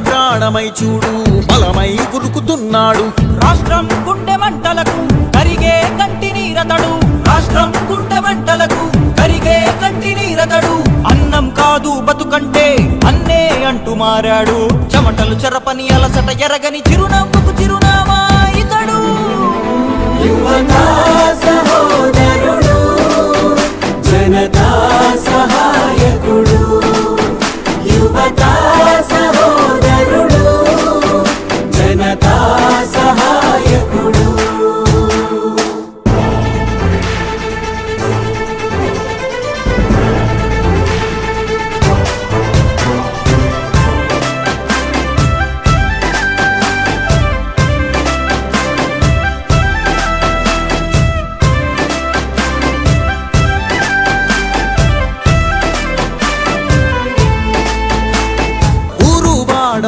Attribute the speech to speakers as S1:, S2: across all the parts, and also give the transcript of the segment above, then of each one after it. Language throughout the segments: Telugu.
S1: ప్రాణమై చూడు బలమై ఉరుకుతున్నాడు.
S2: రాష్ట్రం గుండె మంటలకు కరిగే కంటి నీరతడు. రాష్ట్రం గుండె మంటలకు కరిగే కంటి నీరతడు. అన్నం కాదు బతుకంటే అన్నే అంటూ మారాడు. చెమటలు చెరపని అలసట ఎరగని చిరునవ్వుకు చిరునామా ఇతడు.
S3: యువతా సహోదరుడు, జనతా సహాయకుడు. యువతా సహోదరుడు, జనతా సహాయకుడు.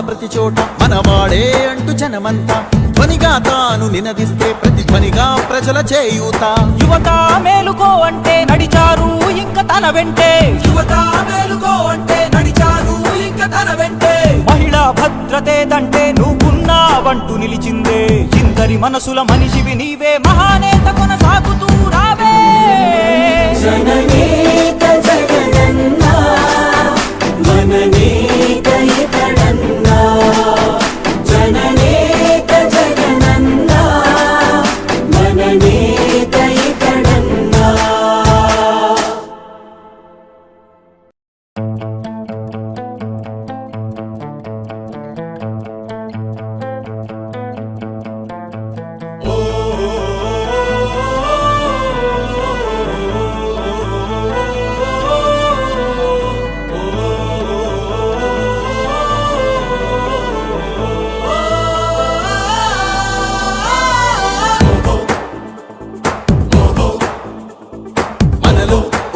S1: ప్రతి చోట మనవాడే అంటూ జనమంతా ధ్వనిగా తాను నినదిస్తే ప్రతిధ్వనిగా ప్రజల చేయూత.
S2: యువత మేలుకో అంటే నడిచారు ఇంక తన వెంటే. యువత మేలుకో అంటే నడిచారు ఇంక తన వెంటే. మహిళా భద్రతేదంటే నువ్వున్నావంటూ నిలిచిందే. ఇందరి మనసుల మనిషివి నీవే మహానేత కొనసాగుతూ రావే.
S3: జననేత జగనన్నా, మననేత ఇతడన్నా. జననేత జగనన్నా, మననేత ఇతడన్నా.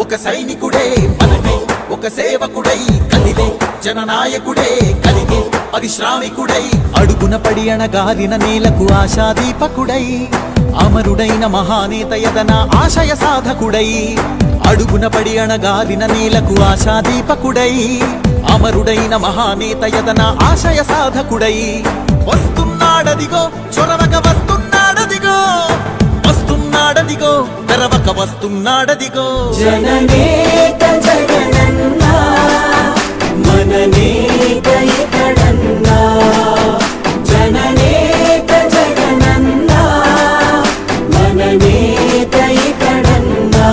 S1: ఒక సైనికుడే మనకై ఒక సేవకుడై కదిలే జననాయకుడే కలిగే పరిశ్రామికుడై అడుగున పడి అణగారిన నేలకు ఆశాదీపకుడై అమరుడైన మహానేత యదన ఆశయ సాధకుడై. అడుగున పడి అణగారిన నేలకు ఆశాదీపకుడై అమరుడైన మహానేత యదన ఆశయ సాధకుడై. వస్తున్నాడదిగో చొరవక వస్తున్నాడదిగో, వస్తున్నాడదిగో తెరవక వస్తున్నాడదిగో.
S3: జననేత జగనన్నా, మననేత ఇతడన్నా. జననేత జగనన్నా, మననేత ఇతడన్నా.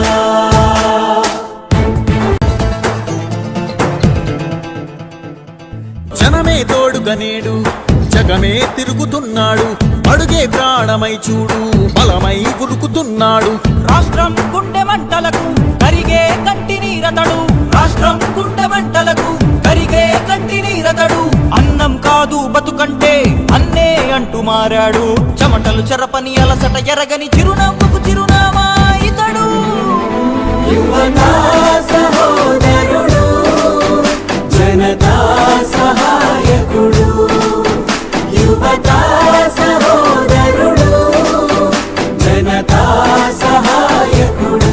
S1: జనమే తోడుగా నేడు జగమే తిరుగుతున్నాడు. అడుగే ప్రాణమై చూడు బలమై ఉరుకుతున్నాడు.
S2: రాష్ట్రం గుండె మంటలకు కరిగే కంటి నీరతడు. రాష్ట్రం గుండె మంటలకు కరిగే కంటి నీరతడు. అన్నం కాదు బతుకంటే అన్నే అంటూ మారాడు. చెమటలు చెరపని అలసట ఎరగని చిరునవ్వుకు చిరునామా ఇతడు.
S3: యువతా సహోదరుడు, జనతా సహాయకుడు. యువతా సహోదరుడు, జనతా సహాయకుడు.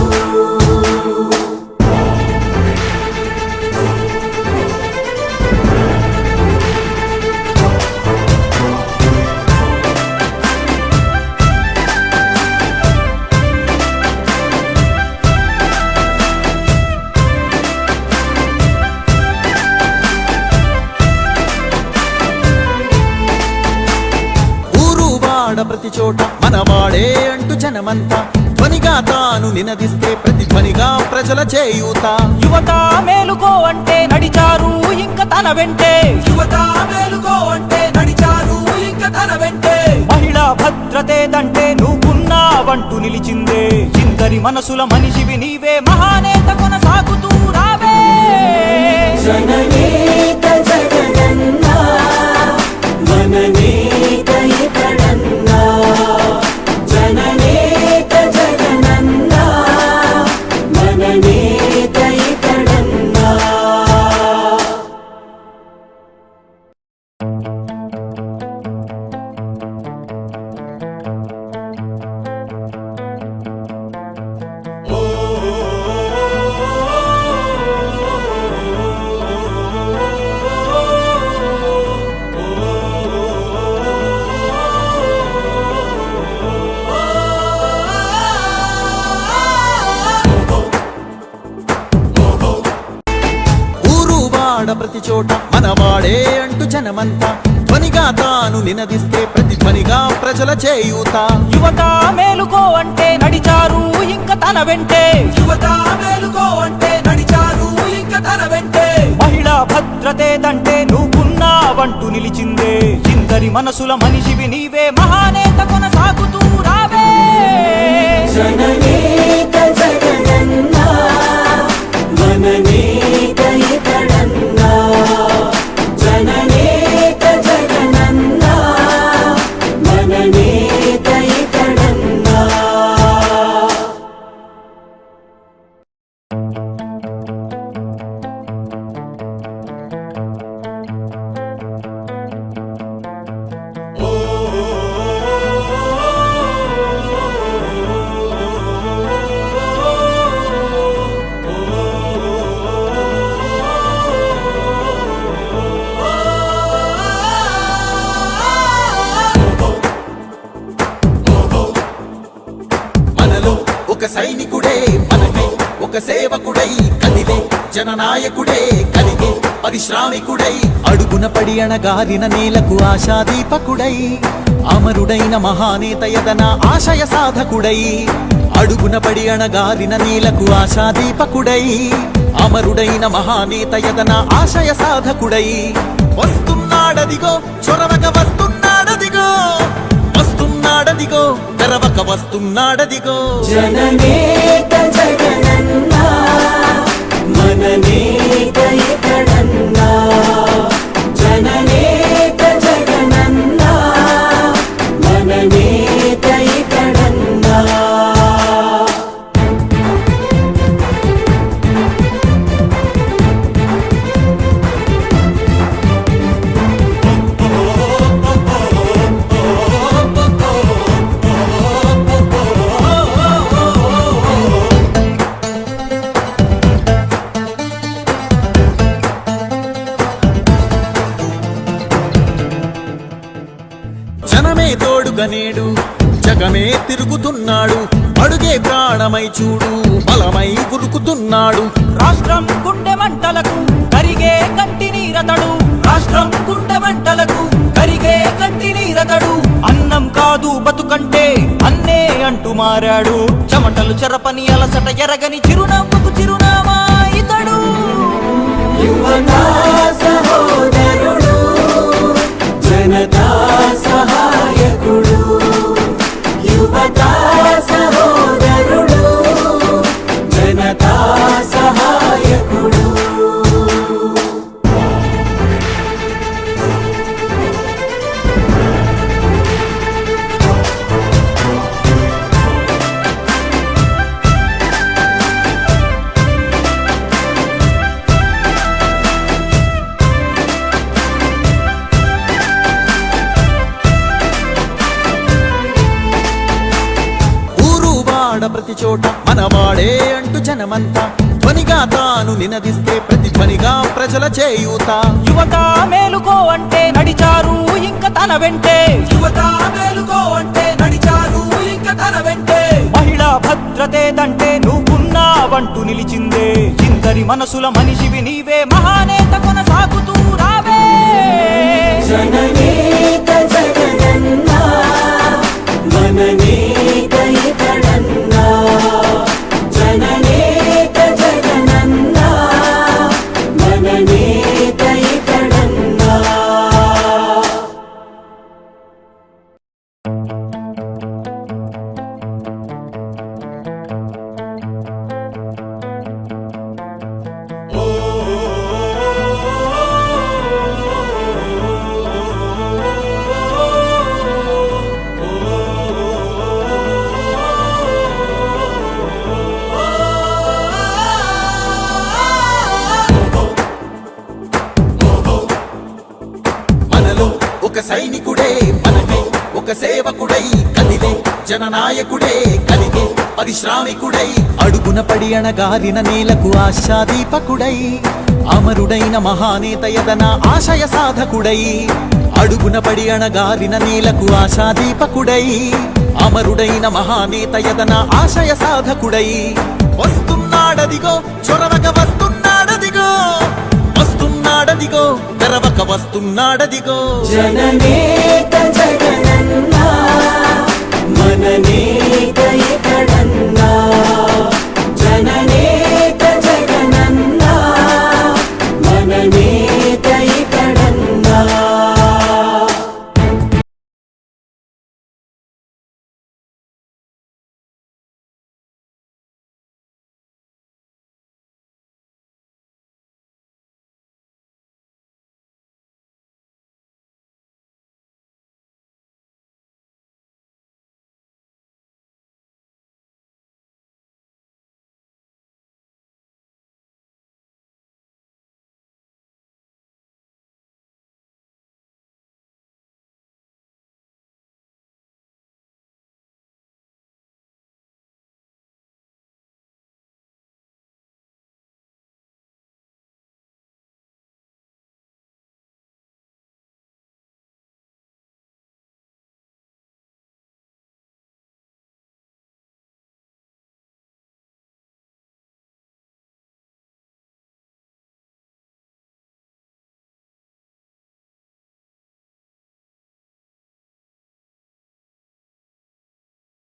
S1: ప్రతి చోట మనవాడే అంటూ జనమంతా ధ్వనిగా తాను నినదిస్తే ప్రతిధ్వనిగా ప్రజల చేయూత.
S2: యువత మేలుకో అంటే నడిచారు ఇంక తన వెంటే. యువత మేలుకో అంటే నడిచారు ఇంక తన వెంటే. మహిళా భద్రతేదంటే నువ్వున్నావంటూ నిలిచిందే. ఇందరి మనసుల మనిషివి నీవే మహానేత కొనసాగుతూ రావే.
S3: జననేత జగనన్నా, మననేత ఇతడన్నా. జననేత జగనన్నా, మననేత ఇతడన్నా.
S1: మనవాడే అంటూ జనమంతా ధ్వనిగా తాను నినదిస్తే ప్రతిధ్వనిగా ప్రజల చేయూత.
S2: యువత మేలుకో అంటే నడిచారు ఇంక తన వెంటే. యువత మేలుకో అంటే నడిచారు ఇంక తన వెంటే. మహిళా భద్రతేదంటే నువ్వున్నావంటూ నిలిచిందే. ఇందరి మనసుల మనిషివి నీవే, మహానేత కొనసాగుతూ రావే.
S3: జననేత జగనన్న మననేత ఇతడన్న. జననేత జగనన్న మననేత ఇతడన్న.
S1: మనలో ఒక సైనికుడే మనకై ఒక సేవకుడై కదిలే జననాయకుడే కలిగే పరిశ్రామికుడై అడుగున పడి అణగారిన నేలకు ఆశాదీపకుడై అమరుడైన మహానేత యదన ఆశయ సాధకుడై అడుగున పడి అణగారిన నేలకు ఆశాదీపకుడై అమరుడైన మహానేత యదన ఆశయ సాధకుడై వస్తున్నాడదిగో చొరవక వస్తున్నాడదిగో వస్తున్నాడదిగో తెరవక వస్తున్నాడదిగో.
S3: జననేత జగనన్న మననేత ఇతడన్న. జననేత జగనన్న మననేత ఇతడన్న.
S1: జనమే తోడుగా నేడు జగమే తిరుగుతున్నాడు. అడుగే ప్రాణమై చూడు బలమై ఉరుకుతున్నాడు.
S2: రాష్ట్రం గుండె మంటలకు కరిగే కంటి నీరతడు. రాష్ట్రం గుండె మంటలకు కరిగే కంటి నీరతడు. అన్నం కాదు బతుకంటే అన్నే అంటూ మారాడు. చెమటలు చెరపని అలసట ఎరగని చిరునవ్వుకు చిరునామా ఇతడు.
S3: యువతా సహోదరుడు జనతా సహాయకుడు. యువతా సహోదరుడు జనతా సహాయకుడు.
S1: ప్రతి చోట మనవాడే అంటూ జనమంతా ధ్వనిగా తాను నినదిస్తే ప్రతిధ్వనిగా ప్రజల చేయూత.
S2: యువత మేలుకో అంటే నడిచారు ఇంక తన వెంటే. యువత మేలుకో అంటే నడిచారు ఇంక తన వెంటే. మహిళా భద్రతేదంటే నువ్వున్నావంటూ నిలిచిందే. ఇందరి మనసుల మనిషివి నీవే, మహానేత కొనసాగుతూ రావే.
S3: జననేత జగనన్న మననేత ఇతడన్న. జననేత జగనన్న మననేత ఇతడన్న.
S1: ఒక సైనికుడే మనకై ఒక సేవకుడై కదిలే జననాయకుడే కలిగే పరిశ్రామికుడై అడుగున పడి అణగారిన నేలకు ఆశాదీపకుడై అమరుడైన మహానేత యదన ఆశయ సాధకుడై అడుగున పడి అణగారిన నేలకు ఆశాదీపకుడై అమరుడైన మహానేత యదన ఆశయ సాధకుడై వస్తున్నాడదిగో చొరవక వస్తున్నాడదిగో వస్తున్నాడు వస్తున్నాడదిగో తెరవక వస్తున్నాడదిగో
S3: జననేత జగనన్నా మననేత ఇతడన్నా జననేత